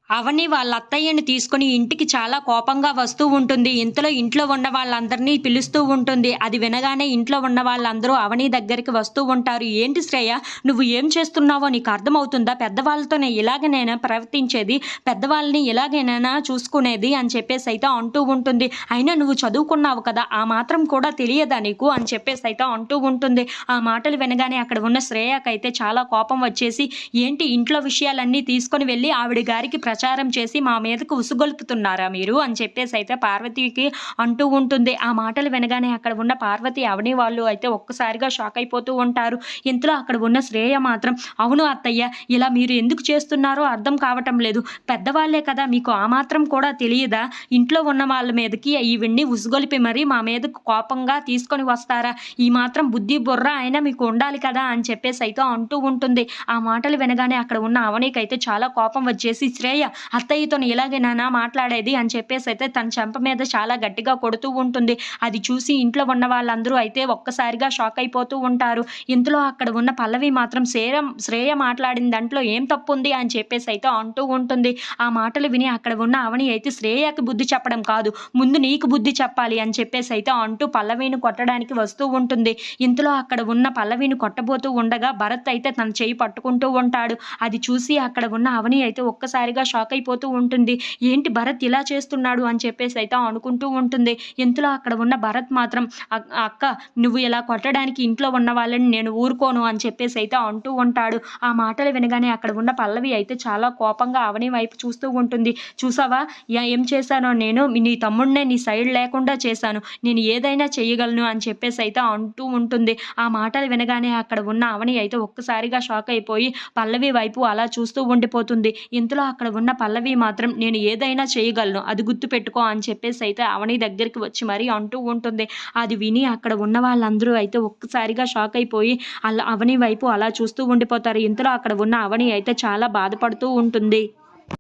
అవని వాళ్ళ అత్తయ్యని తీసుకొని ఇంటికి చాలా కోపంగా వస్తూ ఉంటుంది. ఇంతలో ఇంట్లో ఉన్న వాళ్ళందరినీ పిలుస్తూ ఉంటుంది. అది వినగానే ఇంట్లో ఉన్న వాళ్ళందరూ అవని దగ్గరికి వస్తూ ఉంటారు. "ఏంటి శ్రేయ, నువ్వు ఏం చేస్తున్నావో నీకు అర్థమవుతుందా? పెద్దవాళ్ళతోనే ఇలాగనేనా ప్రవర్తించేది? పెద్దవాళ్ళని ఇలాగేనేనా చూసుకునేది?" అని చెప్పేసైతే అంటూ ఉంటుంది. "అయినా నువ్వు చదువుకున్నావు కదా! ఆ మాత్రం కూడా తెలియదా నీకు?" అని చెప్పేసైతే అంటూ ఉంటుంది. ఆ మాటలు వినగానే అక్కడ ఉన్న శ్రేయకైతే చాలా కోపం వచ్చేసి, "ఏంటి ఇంట్లో విషయాలన్నీ తీసుకొని వెళ్లి ఆవిడ గారికి ప్రచారం చేసి మా మీదకు ఉసుగొల్పుతున్నారా మీరు?" అని చెప్పేసైతే పార్వతికి అంటూ ఉంటుంది. ఆ మాటలు వినగానే అక్కడ ఉన్న పార్వతి, అవని వాళ్ళు అయితే ఒక్కసారిగా షాక్ అయిపోతూ ఉంటారు. ఇంతలో అక్కడ ఉన్న శ్రేయ మాత్రం, "అవును అత్తయ్య, ఇలా మీరు ఎందుకు చేస్తున్నారో అర్థం కావటం లేదు. పెద్దవాళ్ళే కదా, మీకు ఆ మాత్రం కూడా తెలియదా? ఇంట్లో ఉన్న వాళ్ళ మీదకి ఇవన్నీ ఉసుగొలిపి మరీ మా మీదకు కోపంగా తీసుకొని వస్తారా? ఈ మాత్రం బుద్ధి, బుర్ర అయినా మీకు ఉండాలి కదా!" అని చెప్పేసైతే అంటూ ఉంటుంది. ఆ మాటలు వినగానే అక్కడ ఉన్న అవనికైతే చాలా కోపం వచ్చేసి, "శ్రేయ, అత్తయ్యతోని ఇలాగేనా మాట్లాడేది?" అని చెప్పేసైతే తన చెంప మీద చాలా గట్టిగా కొడుతూ ఉంటుంది. అది చూసి ఇంట్లో ఉన్న వాళ్ళందరూ అయితే ఒక్కసారిగా షాక్ అయిపోతూ ఉంటారు. ఇంతలో అక్కడ ఉన్న పల్లవి మాత్రం శ్రేయ మాట్లాడిన దాంట్లో ఏం తప్పుంది అని చెప్పేసైతే అంటూ ఉంటుంది. ఆ మాటలు విని అక్కడ ఉన్న అవని అయితే, "శ్రేయకి బుద్ధి చెప్పడం కాదు, ముందు నీకు బుద్ధి చెప్పాలి" అని చెప్పేసైతే అంటూ పల్లవిని కొట్టడానికి వస్తూ ఉంటుంది. ఇంతలో అక్కడ ఉన్న పల్లవిని కొట్టబోతూ ఉండగా భరత్ అయితే తన చెయ్యి పట్టుకుంటూ ఉంటాడు. అది చూసి అక్కడ ఉన్న అవని అయితే ఒక్కసారిగా షాక్ అయిపోతూ ఉంటుంది. ఏంటి భరత్ ఇలా చేస్తున్నాడు అని చెప్పేసైతే అనుకుంటూ ఉంటుంది. ఇంతలో అక్కడ ఉన్న భరత్ మాత్రం, అక్క, నువ్వు ఇలా కొట్టడానికి ఇంట్లో ఉన్న వాళ్ళని నేను ఊరుకోను" అని చెప్పేసైతే అంటూ ఉంటాడు. ఆ మాటలు వినగానే అక్కడ ఉన్న పల్లవి అయితే చాలా కోపంగా అవని వైపు చూస్తూ ఉంటుంది. "చూసావా ఏం చేశానో నేను? నీ తమ్ముడినే నీ సైడ్ లేకుండా చేశాను. నేను ఏదైనా చేయగలను" అని చెప్పేసైతే అంటూ ఉంటుంది. ఆ మాటలు వినగానే అక్కడ ఉన్న అవని అయితే ఒక్కసారిగా షాక్ అయిపోయి పల్లవి వైపు అలా చూస్తూ ఉండిపోతుంది. ఇంతలో అక్కడ ఉన్న పల్లవి మాత్రం, "నేను ఏదైనా చేయగలను, అది గుర్తుపెట్టుకో" అని చెప్పేసైతే అవని దగ్గరికి వచ్చి మరీ అంటూ ఉంటుంది. అది విని అక్కడ ఉన్న వాళ్ళందరూ అయితే ఒక్కసారిగా షాక్ అయిపోయి అవని వైపు అలా చూస్తూ ఉండిపోతారు. ఇంతలో అక్కడ ఉన్న అవని అయితే చాలా బాధపడుతూ ఉంటుంది.